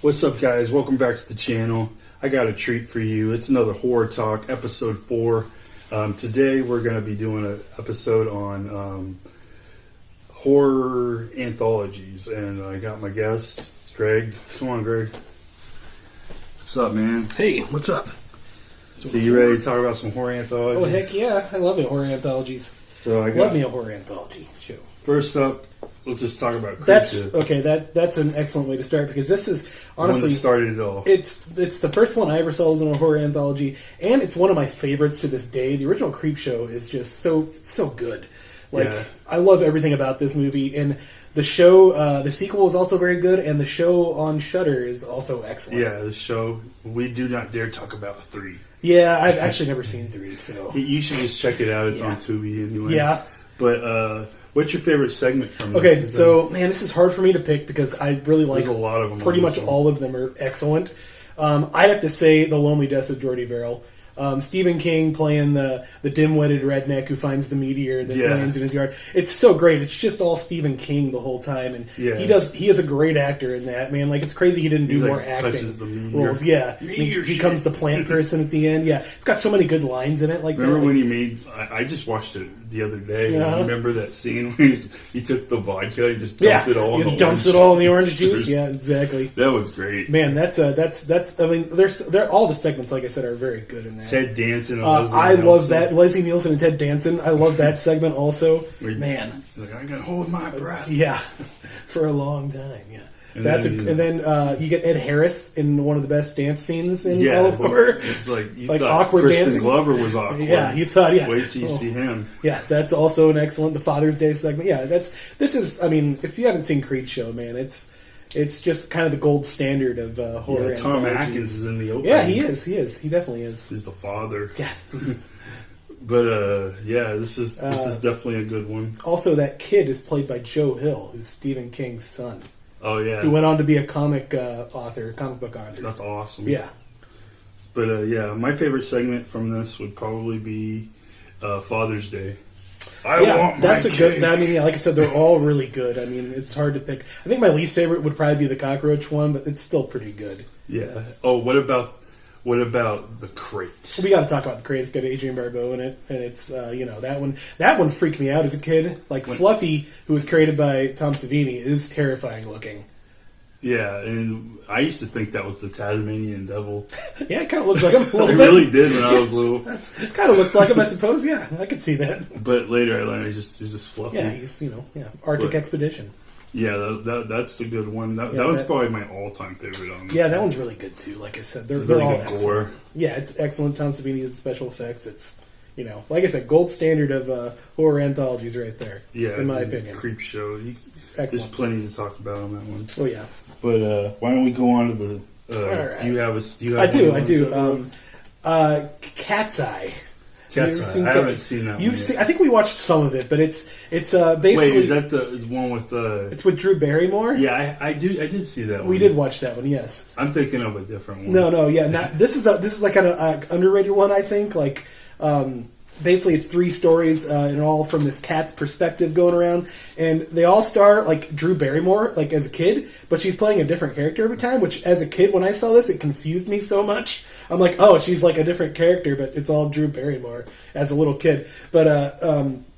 What's up, guys? Welcome back to the channel. I got a treat for you. It's another Horror Talk, Episode 4. Today we're going to be doing an episode on horror anthologies. And I got my guest, it's Greg. Come on, Greg. What's up, man? Hey, what's up? So you ready to talk about some horror anthologies? Oh, heck yeah. I love it, horror anthologies. So I love me a horror anthology show. First up, let's just talk about Creepshow. That's an excellent way to start, because this is honestly the one that started it all. It's the first one I ever saw was in a horror anthology, and it's one of my favorites to this day. The original Creepshow is just so good. I love everything about this movie, and the show, the sequel is also very good, and the show on Shudder is also excellent. Yeah, the show. We do not dare talk about 3. Yeah, I've actually never seen 3, so you should just check it out. It's on Tubi anyway. Yeah, but what's your favorite segment from this? Okay, so man, this is hard for me to pick because I really like. There's a lot of them. Pretty much all of them are excellent. I'd have to say The Lonely Deaths of Jordy Verrill. Stephen King playing the dim-witted redneck who finds the meteor that lands in his yard. It's so great. It's just all Stephen King the whole time, and he is a great actor in that, man. Like, it's crazy he didn't do more acting roles. Yeah, he becomes the plant person at the end. Yeah, it's got so many good lines in it. Remember when he made? I just watched it the other day. Remember that scene when he took the vodka, he just dumped it all. He dumps it all in the orange juice. Yeah, exactly. That was great. Man, that's. I mean, they're all the segments, like I said, are very good in that. Ted Danson and I love that. Leslie Nielsen and Ted Danson. I love that segment also. Man. Like, I gotta hold my breath. Yeah. For a long time, yeah. And then you get Ed Harris in one of the best dance scenes in all of horror. It's like you like thought awkward Crispin dancing. Glover was awkward. Yeah, you thought, Wait till you see him. Yeah, that's also an excellent, the Father's Day segment. Yeah, this is, I mean, if you haven't seen Creepshow, man, it's just kind of the gold standard of horror. Yeah, Tom Atkins is in the opening. Yeah, he is. He definitely is. He's the father. Yeah. But this is definitely a good one. Also, that kid is played by Joe Hill, who's Stephen King's son. Oh yeah, who went on to be a comic book author. That's awesome. Yeah. But my favorite segment from this would probably be Father's Day. That's a good. I mean, like I said, they're all really good. I mean, it's hard to pick. I think my least favorite would probably be the cockroach one, but it's still pretty good. Yeah. Oh, what about the crate? We got to talk about the crate. It's got Adrienne Barbeau in it, and it's that one freaked me out as a kid. Fluffy, who was created by Tom Savini, is terrifying looking. Yeah, and I used to think that was the Tasmanian devil. Yeah, it kind of looks like him a little bit. It really did when I was little. It kind of looks like him, I suppose. Yeah, I could see that. But later I learned he's just fluffy. Yeah, he's Arctic Expedition. Yeah, that's a good one. That one's probably my all-time favorite on this. Yeah, that one's really good too. Like I said, they're all excellent. Gore. Yeah, it's excellent. Tom Savini did special effects. It's like I said, gold standard of horror anthologies right there. Yeah, in my opinion. Creepshow. There's plenty to talk about on that one. Oh yeah. But why don't we go on to the? Right. Do you have? I do. Cat's Eye. Cat's Eye. I haven't seen that one. I think we watched some of it, but it's basically. Wait, is that the one with It's with Drew Barrymore. Yeah, I did see that one. We did watch that one. Yes. I'm thinking of a different one. No, yeah. This is like an underrated one. I think basically it's 3 stories and all from this cat's perspective going around, and they all star Drew Barrymore as a kid, but she's playing a different character every time, which as a kid when I saw this it confused me so much. I'm like, oh, she's like a different character, but it's all Drew Barrymore as a little kid. But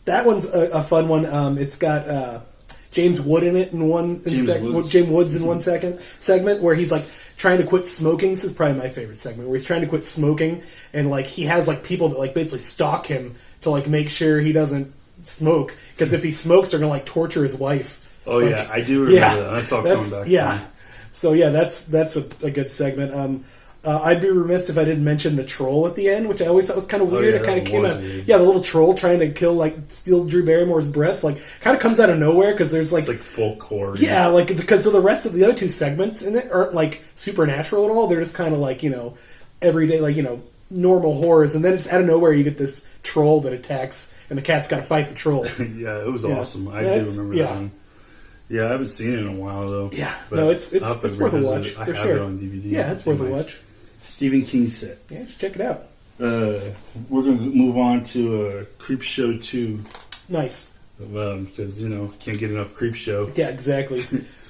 that one's a fun one. It's got James Wood in it James Woods in one segment where he's trying to quit smoking. This is probably my favorite segment, where he's trying to quit smoking, and he has people that basically stalk him to make sure he doesn't smoke, because if he smokes they're gonna torture his wife. Oh yeah, I do remember that. That's all coming back. Yeah. So yeah, that's a good segment. I'd be remiss if I didn't mention the troll at the end, which I always thought was kind of weird. It kind of came out, the little troll trying to steal Drew Barrymore's breath, kind of comes out of nowhere, because there's it's folk horror. Yeah, because the rest of the other 2 segments in it aren't supernatural at all. They're just kind of everyday normal horrors, and then just out of nowhere you get this troll that attacks, and the cat's got to fight the troll. Yeah, it was awesome. I do remember that one. Yeah, I haven't seen it in a while though. Yeah, no, it's worth a watch for sure. I have it on DVD. Yeah, it's worth a watch. Stephen King set. Yeah, just check it out. We're going to move on to Creepshow 2. Nice. because can't get enough Creepshow. Yeah, exactly.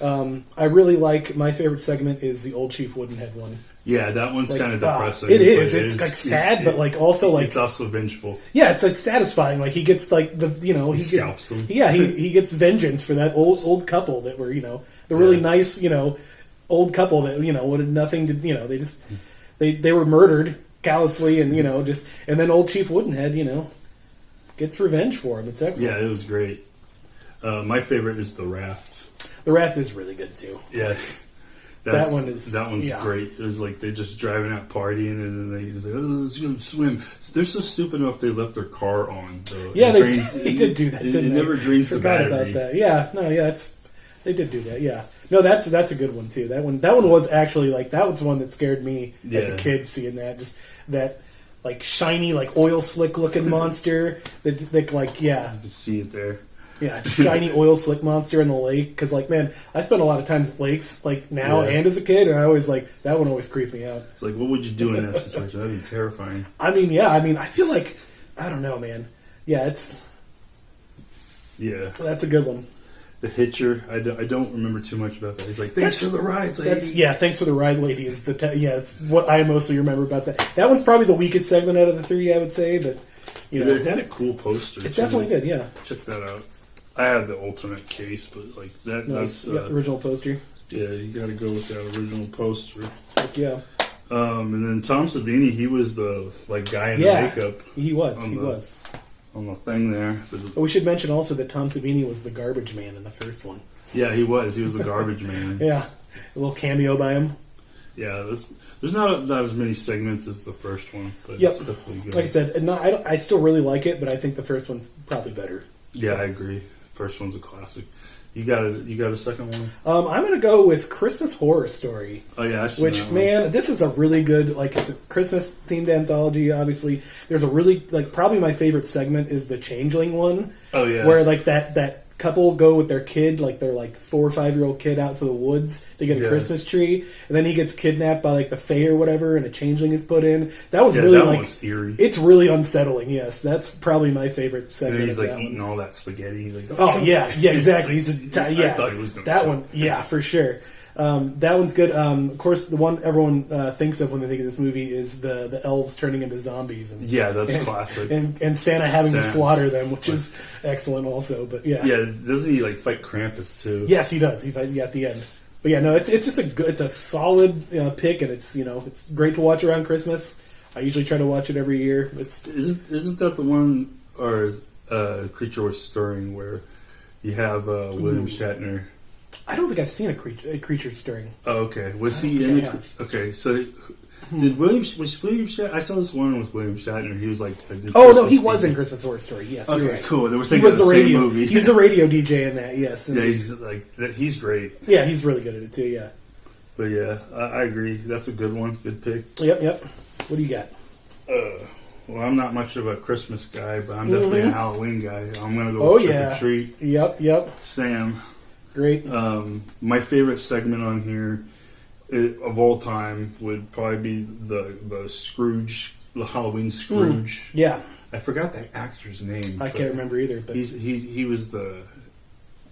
I really like, my favorite segment is the Old Chief Woodenhead one. Yeah, that one's kind of depressing. It is. It's like sad, but like also like it's also vengeful. Yeah, it's like satisfying. Like he gets like he scalps them. Yeah, he gets vengeance for that old couple that were the really nice old couple that wanted nothing to they just they were murdered callously and and then Old Chief Woodenhead gets revenge for him. It's excellent. Yeah, it was great. My favorite is the raft. The raft is really good too. Yeah. That one's great. It was like they're just driving out partying, and then they just like, let's go swim. So they're so stupid enough they left their car on. Yeah, they did do that. Didn't it never drains the battery. About that. Yeah, no, yeah, they did do that. Yeah, no, that's a good one too. That one was actually like that was one that scared me as a kid seeing that. Just that like shiny like oil slick looking monster that like You can see it there. Yeah, shiny oil slick monster in the lake. Because, like, man, I spend a lot of time at lakes, like, now and as a kid, and I always, like, that one always creeped me out. It's like, what would you do in that situation? That'd be terrifying. I mean, I feel like, I don't know, man. Yeah, that's a good one. The Hitcher, I don't remember too much about that. He's like, thanks for the ride, lady. Thanks for the ride, lady, is it's what I mostly remember about that. That one's probably the weakest segment out of the three, I would say, but, It had a cool poster, It definitely did, yeah. Check that out. I have the alternate case, but like that's original poster. Yeah, you got to go with that original poster. Heck yeah. And then Tom Savini, he was the guy in the makeup. He was on the thing there. We should mention also that Tom Savini was the garbage man in the first one. Yeah, he was. He was the garbage man. Yeah, a little cameo by him. Yeah, there's not as many segments as the first one, but it's definitely good. Like I said, I still really like it, but I think the first one's probably better. Yeah, I agree. First one's a classic. You got a second one? I'm gonna go with Christmas Horror Story. Oh yeah, I've seen that one. Man, this is a really good it's a Christmas themed anthology. Obviously, there's a really probably my favorite segment is the Changeling one. Oh yeah, where that couple go with their kid, their 4 or 5 year old kid out to the woods to get a Christmas tree, and then he gets kidnapped by the fae or whatever, and a changeling is put in. That was really that was eerie. It's really unsettling. Yes, that's probably my favorite segment. And he's eating all that spaghetti. Exactly. He's I thought he was going to that one. Yeah, for sure. That one's good. Of course, the one everyone thinks of when they think of this movie is the elves turning into zombies. And, that's classic. And Santa having to slaughter them, which is excellent also. But yeah, doesn't he fight Krampus too? Yes, he does. He fights at the end. But yeah, no, it's just it's a solid pick, and it's great to watch around Christmas. I usually try to watch it every year. Isn't that the one or Creature Was Stirring where you have William Shatner? I don't think I've seen a creature stirring. Oh, okay. Was he in it? Okay, so was William Shatner? I saw this one with William Shatner. He was he was in Christmas Horror Story. Yes. Okay, right. cool. They were thinking of the same movie. He's the radio DJ in that. Yes. Yeah, he's great. Yeah, he's really good at it too. Yeah. But yeah, I agree. That's a good one. Good pick. Yep. What do you got? Well, I'm not much of a Christmas guy, but I'm definitely a Halloween guy. I'm gonna go with Trick or Treat. Yep. Sam. Great. My favorite segment on here of all time would probably be the Scrooge, the Halloween Scrooge. Yeah. I forgot that actor's name. I can't remember either. But he was the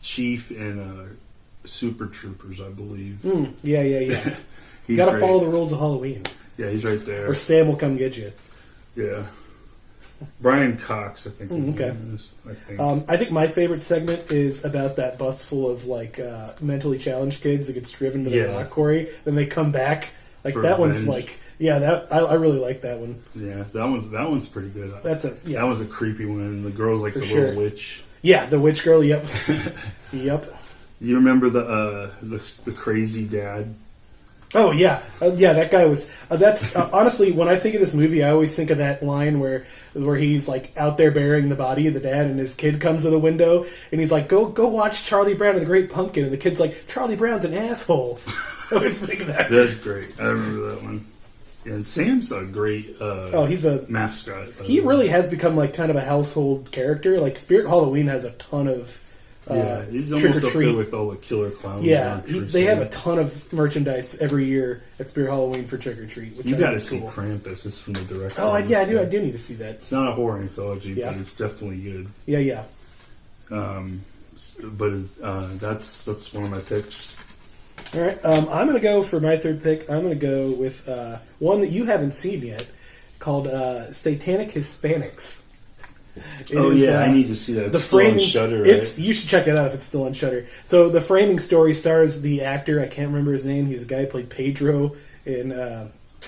chief in Super Troopers, I believe. Yeah. You got to follow the rules of Halloween. Yeah, he's right there. Or Sam will come get you. Yeah. Brian Cox, I think. Okay. I think my favorite segment is about that bus full of mentally challenged kids that gets driven to the rock quarry, then they come back. That one's I really like that one. Yeah, that one's pretty good. That was a creepy one. And the girl's the little witch. Yeah, the witch girl. Yep. Yep. Do you remember the crazy dad? Oh yeah, that guy was. That's honestly, when I think of this movie, I always think of that line where he's out there burying the body of the dad, and his kid comes to the window, and he's like, "Go watch Charlie Brown and the Great Pumpkin," and the kid's like, "Charlie Brown's an asshole." I always think of that. That's great. I remember that one. Yeah, and Sam's a great. He's a mascot. He really has become kind of a household character. Spirit Halloween has a ton of. He's almost up there with all the killer clowns. Yeah, they have a ton of merchandise every year at Spirit Halloween for Trick or Treat. You got to see Krampus. It's from the director. Oh, I do need to see that. It's not a horror anthology, but it's definitely good. Yeah. But that's one of my picks. All right, I'm going to go for my third pick. I'm going to go with one that you haven't seen yet, called Satanic Hispanics. I need to see that. It's still on Shudder, right? You should check it out if it's still on Shudder. So the framing story stars the actor, I can't remember his name. He's the guy who played Pedro in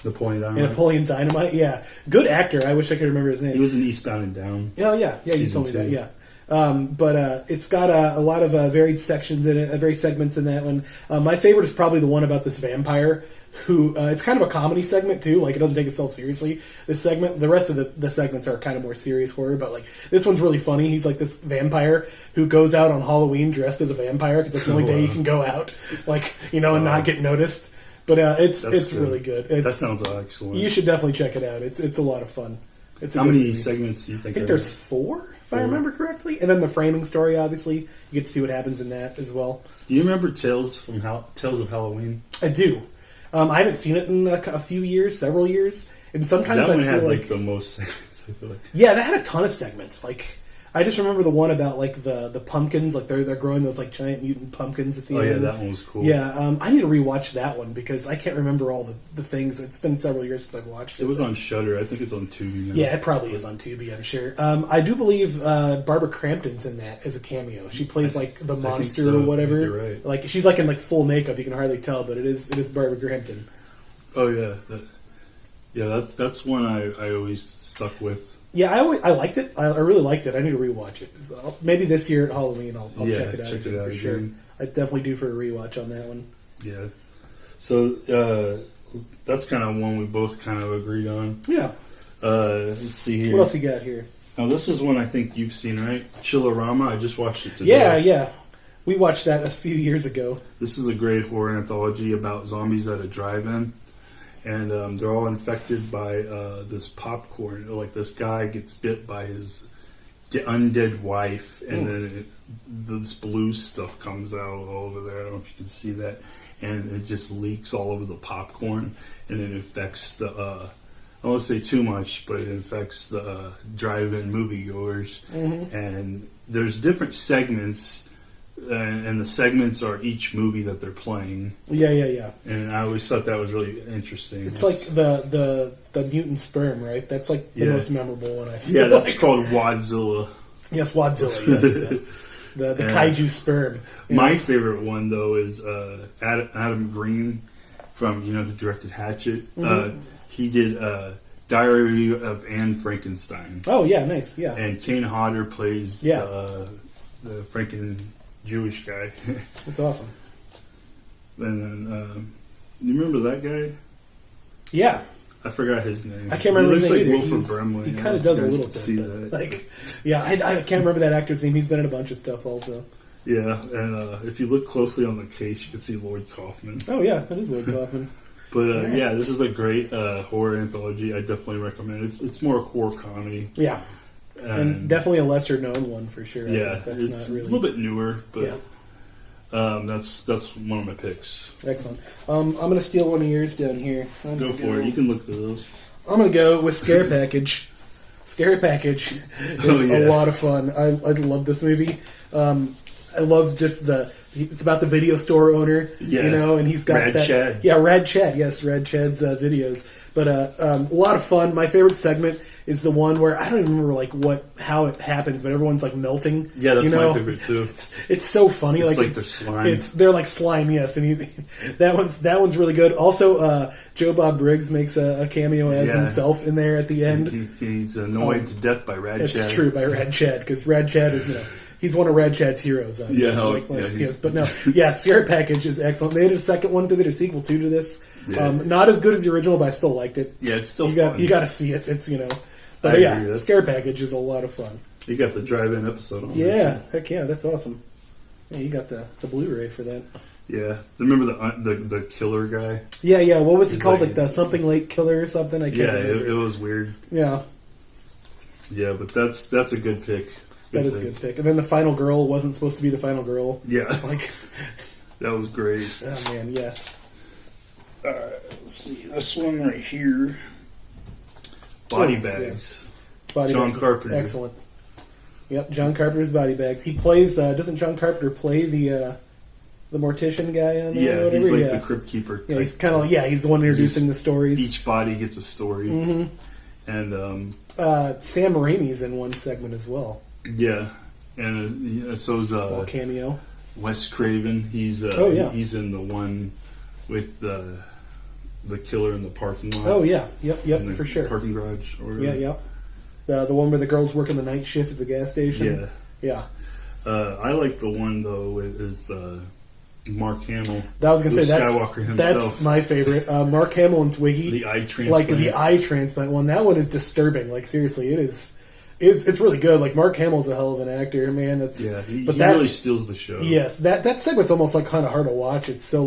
Napoleon Dynamite. Yeah, good actor. I wish I could remember his name. He was in Eastbound and Down. Oh yeah, you told me that. Yeah. But it's got a lot of varied sections in it, varied segments in that one. My favorite is probably the one about this vampire who, it's kind of a comedy segment too, like it doesn't take itself seriously, this segment. The rest of the segments are kind of more serious horror, but like this one's really funny. He's like this vampire who goes out on Halloween dressed as a vampire because that's the only day you can go out, like, and not get noticed. But it's good. Really good. That sounds excellent. You should definitely check it out. It's a lot of fun. How many segments do you think? I think there's 4. If I remember correctly, and then the framing story. Obviously, you get to see what happens in that as well. Do you remember Tales of Halloween? I do. I haven't seen it in a few years, several years, and sometimes that one I feel had like the most segments. I feel like that had a ton of segments. Like I just remember the one about like the pumpkins, like they're growing those like giant mutant pumpkins at the end. Oh yeah, that one was cool. Yeah, I need to rewatch that one because I can't remember all the things. It's been several years since I've watched it. It was on Shudder. I think it's on Tubi now. Yeah, it probably is on Tubi, I'm sure. I do believe Barbara Crampton's in that as a cameo. She plays like the monster or whatever. You're right. Like she's like in like full makeup. You can hardly tell, but it is Barbara Crampton. Oh yeah, that's one I always stuck with. Yeah, I liked it. I really liked it. I need to rewatch it. Maybe this year at Halloween I'll check it out again for sure. I definitely do for a rewatch on that one. Yeah. So that's kind of one we both kind of agreed on. Yeah. Let's see here. What else you got here? Now this is one I think you've seen, right? Chillerama. I just watched it today. Yeah. We watched that a few years ago. This is a great horror anthology about zombies at a drive-in. And they're all infected by this popcorn. Like this guy gets bit by his undead wife, and then this blue stuff comes out all over there. I don't know if you can see that. And it just leaks all over the popcorn, and it infects the... I won't say too much, but it infects the drive-in moviegoers. Mm-hmm. And there's different segments... and the segments are each movie that they're playing. Yeah. And I always thought that was really interesting. It's like the mutant sperm, right? That's like the most memorable one, I feel. Yeah, that's called Wadzilla. Yes, Wadzilla, yes. The kaiju sperm. Yes. My favorite one, though, is Adam Green from, who directed Hatchet. Mm-hmm. He did Diary of Anne Frankenstein. Oh, yeah, nice, yeah. And Kane Hodder plays the Franken... Jewish guy. That's awesome. And then, you remember that guy? Yeah. I forgot his name. I can't remember his name either. He looks like Wilford Brimley. He kind of does a little bit. That. Like, yeah, I can't remember that actor's name. He's been in a bunch of stuff also. Yeah, and if you look closely on the case, you can see Lloyd Kaufman. Oh, yeah, that is Lloyd Kaufman. But, this is a great horror anthology. I definitely recommend it. It's more a horror comedy. Yeah. And definitely a lesser known one for sure. Yeah, it's a little bit newer, but that's one of my picks. Excellent. I'm going to steal one of yours down here. Go for it. You can look through those. I'm going to go with Scare Package. Scare Package is a lot of fun. I love this movie. I love just it's about the video store owner, and he's got Rad Chad. Yeah, Rad Chad. Yes, Rad Chad's videos. But a lot of fun. My favorite segment is the one where I don't even remember how it happens, but everyone's like melting. Yeah, that's my favorite too. It's so funny. It's like they're slime. They're like slime. Yes, and that one's really good. Also, Joe Bob Briggs makes a cameo as himself in there at the end. He's annoyed to death by Rad Chad. It's true, by Rad Chad, because Rad Chad is he's one of Rad Chad's heroes. But no, Scare Package is excellent. They did a second one. They did a sequel to this. Yeah. Not as good as the original, but I still liked it. Yeah, it's still fun. You got to see it. It's But Scare Package is a lot of fun. You got the drive-in episode on. Yeah, heck yeah, that's awesome. Yeah, you got the Blu-ray for that. Yeah, remember the killer guy? Yeah. What was he called? Like the something late killer or something? I can't remember. It was weird. Yeah. Yeah, but that's a good pick. That is a good pick. And then the final girl wasn't supposed to be the final girl. Yeah. That was great. Oh man, yeah. Let's see this one right here. Body Bags. Body John Bags Carpenter. Excellent. Yep, John Carpenter's Body Bags. He plays. Doesn't John Carpenter play the mortician guy on there? Yeah, or whatever? he's like the crypt keeper. Yeah, he's kind of he's the one introducing the stories. Each body gets a story, and Sam Raimi's in one segment as well. Yeah, and so's Small cameo. Wes Craven. He's he's in the one with the killer in the parking lot. Oh yeah, yep, for sure. Parking garage. Or Yeah. The one where the girls working the night shift at the gas station. Yeah. I like the one though is Mark Hamill. I was gonna say Skywalker himself. That's my favorite. Mark Hamill and Twiggy. The eye transplant. Like the eye transplant one. That one is disturbing. Like seriously, it is. It's really good. Like Mark Hamill's a hell of an actor, man. He really steals the show. Yes, that segment's almost like kind of hard to watch. It's so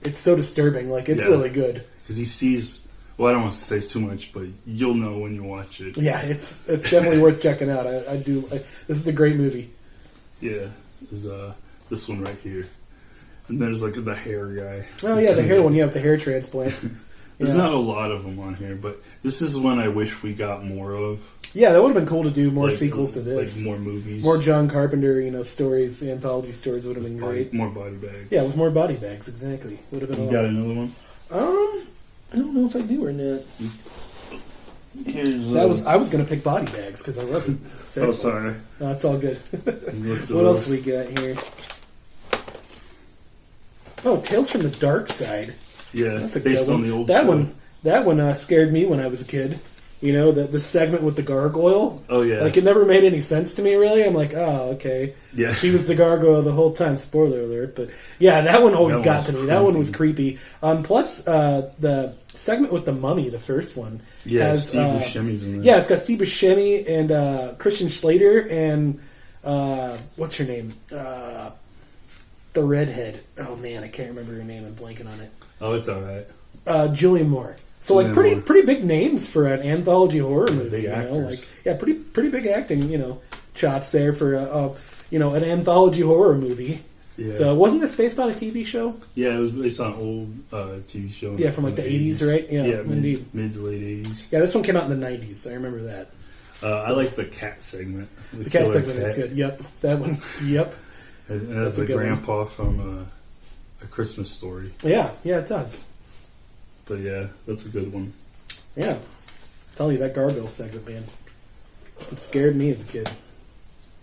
disturbing. Like it's really good because he sees. Well, I don't want to say too much, but you'll know when you watch it. Yeah, it's definitely worth checking out. This is a great movie. Yeah, is this one right here, and there's like the hair guy. Oh yeah, the hair one. Yeah, with the hair transplant. There's not a lot of them on here, but this is one I wish we got more of. Yeah, that would have been cool to do more sequels to this. Like more movies. More John Carpenter, stories, anthology stories would have been great. More body bags. Yeah, with more body bags, exactly. Would have been awesome. You got another one? I don't know if I do or not. Here's, I was going to pick body bags because I love it. Oh, sorry. No, it's all good. What else we got here? Oh, Tales from the Darkside. Yeah, that's a based good one. on the old that show. That one scared me when I was a kid. The segment with the gargoyle. Oh, yeah. Like, it never made any sense to me, really. I'm like, oh, okay. Yeah. She was the gargoyle the whole time. Spoiler alert. But, yeah, that one always got to me. That one was creepy. Plus, the segment with the mummy, the first one. Yeah, has, Steve Buscemi's in there. Yeah, it's got Steve Buscemi and Christian Slater and, what's her name? The redhead. Oh, man, I can't remember her name. I'm blanking on it. Oh, it's all right. Julianne Moore. So pretty big names for an anthology horror movie. Big actors. Pretty big acting, chops there for an anthology horror movie. Yeah. So wasn't this based on a TV show? Yeah, it was based on an old TV show. Yeah, from like the 80s, right? Yeah, indeed. Mid to late 80s. Yeah, this one came out in the 90s. I remember that. I like the cat segment. The cat segment is good. Yep, that one. Yep. And that's the grandpa from A Christmas Story. Yeah, it does. But yeah, that's a good one. Yeah. I'm telling you, that gargoyle segment, man. It scared me as a kid.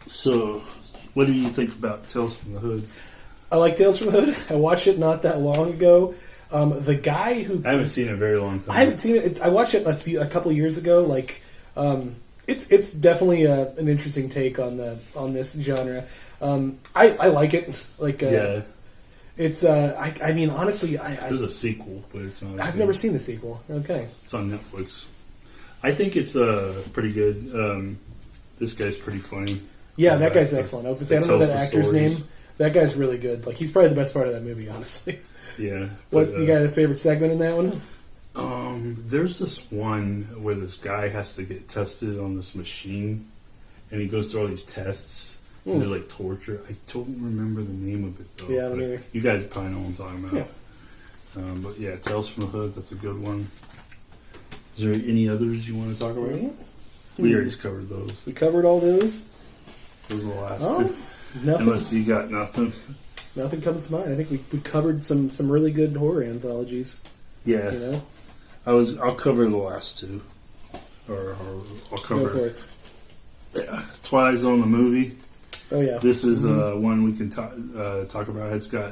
So, what do you think about Tales from the Hood? I like Tales from the Hood. I watched it not that long ago. The guy who... I haven't seen it in a very long time. I haven't seen it. I watched it a couple of years ago. It's definitely an interesting take on this genre. I like it. Yeah. It's I mean honestly there's a sequel, but it's not. I've never seen the sequel. Okay. It's on Netflix. I think it's pretty good. This guy's pretty funny. Yeah, that guy's excellent. I was gonna say I don't know that actor's name. That guy's really good. Like he's probably the best part of that movie, honestly. Yeah. What you got a favorite segment in that one? There's this one where this guy has to get tested on this machine, and he goes through all these tests. And they're like torture. I don't remember the name of it though. Yeah, I don't either. You guys probably know what I'm talking about. Yeah. But yeah, Tales from the Hood, that's a good one. Is there any others you want to talk about? Yeah. We already covered those. We covered all those? Those are the last two. Nothing. Unless you got nothing. Nothing comes to mind. I think we covered some really good horror anthologies. Yeah. I'll cover the last two. Or I'll cover... Go for it. Yeah. Twilight Zone, the movie. Oh yeah, this is one we can talk about. It's got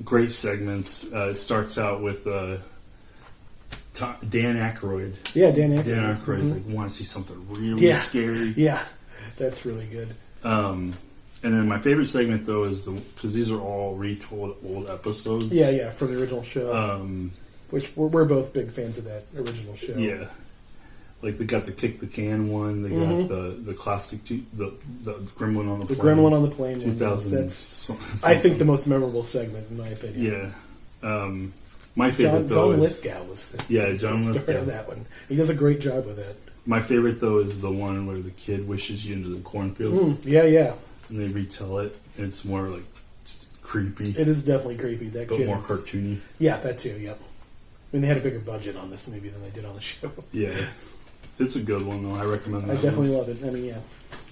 great segments. It starts out with Dan Aykroyd. Yeah, Dan Aykroyd. Dan Aykroyd's like, want to see something really scary. Yeah, that's really good. And then my favorite segment though is because these are all retold old episodes. Yeah, from the original show. Which we're both big fans of that original show. Yeah. Like they got the kick the can one, they got the classic, the Gremlin on the plane. The Gremlin on the plane. 2000. That's I think the most memorable segment in my opinion. Yeah, my favorite John Lithgow was John Lithgow on that one. He does a great job with that. My favorite though is the one where the kid wishes you into the cornfield. Yeah. And they retell it, and it's more like creepy. It is definitely creepy. That but kid more cartoony. Yeah, that too. Yep. I mean, they had a bigger budget on this movie than they did on the show. Yeah. It's a good one, though. I recommend that. I definitely love it. I mean, yeah.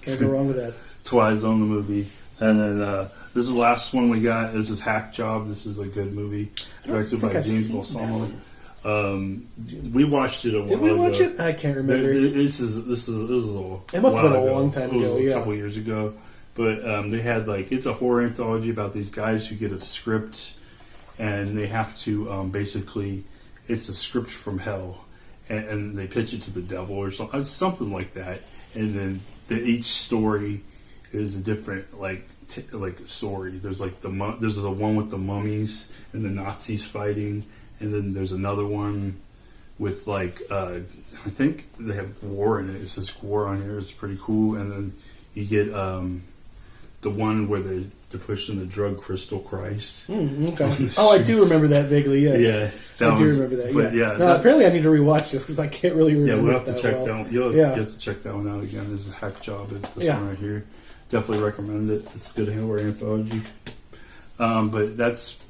Can't go wrong with that. Twilight Zone, the movie. And then this is the last one we got. This is Hack Job. This is a good movie directed by James Balsamo. We watched it a while ago. Did we watch it? I can't remember. This is a it must have been a long time ago. A couple years ago. But they had it's a horror anthology about these guys who get a script, and they have to basically, it's a script from hell, and they pitch it to the devil or something like that. And then each story is a different story. There's there's the one with the mummies and the Nazis fighting, and then there's another one with I think they have war in it. It says war on here. It's pretty cool. And then you get the one where they're pushing the drug Crystal Christ. Okay. I do remember that vaguely. Yes. Yeah, I do remember that. But yeah. No, apparently I need to rewatch this because I can't really remember. Yeah, we'll have to check well. that. You have to check that one out again. This is a Hack Job. This one right here. Definitely recommend it. It's a good horror anthology. But that's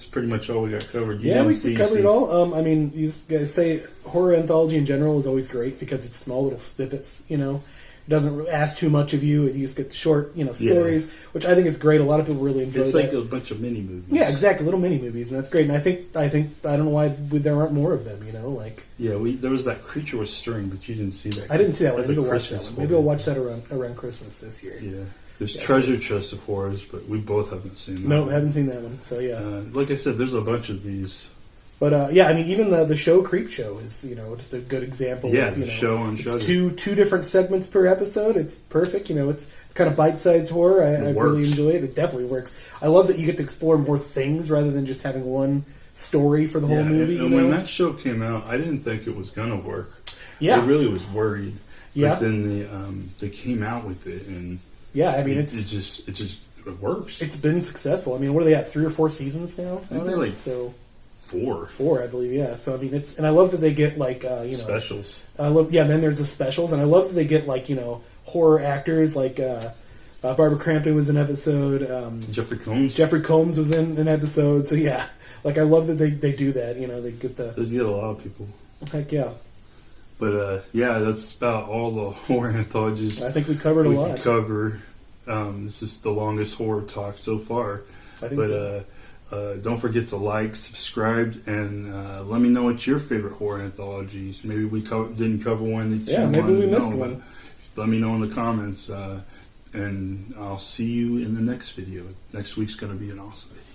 pretty much all we got covered. We covered it all. I mean, you guys say horror anthology in general is always great because it's small little snippets. It doesn't ask too much of you. You just get the short, stories, which I think is great. A lot of people really enjoy. It's that. like a bunch of mini movies. Yeah, exactly, little mini movies, and that's great. And I think I don't know why there aren't more of them. There was that Creature with String, but you didn't see that. I didn't see that one. I need to watch that one. Maybe I'll watch that around Christmas this year. Yeah. There's Treasure Chest of Horrors, but we both haven't seen that. No, haven't seen that one. So yeah. Like I said, there's a bunch of these. But I mean, even the show Creepshow is just a good example. Yeah, of, the show on Shudder. It's two different segments per episode. It's perfect. It's kind of bite-sized horror. I really enjoy it. It definitely works. I love that you get to explore more things rather than just having one story for the whole movie. And when that show came out, I didn't think it was gonna work. Yeah, I really was worried. Yeah, but then they came out with it, and I mean, it works. It's been successful. I mean, what are they at? 3 or 4 seasons now? I think they're Four, I believe. Yeah. So I mean, and I love that they get specials. I love, and then there's the specials, and I love that they get horror actors like Barbara Crampton was in an episode. Jeffrey Combs. Jeffrey Combs was in an episode. So yeah, I love that they do that. They get the. They get a lot of people. Heck yeah. But that's about all the horror anthologies. I think we covered a lot. This is the longest horror talk so far. I think so. Don't forget to like, subscribe, and let me know what's your favorite horror anthologies. Maybe we didn't cover one that you maybe we missed one. Let me know in the comments, and I'll see you in the next video. Next week's going to be an awesome video.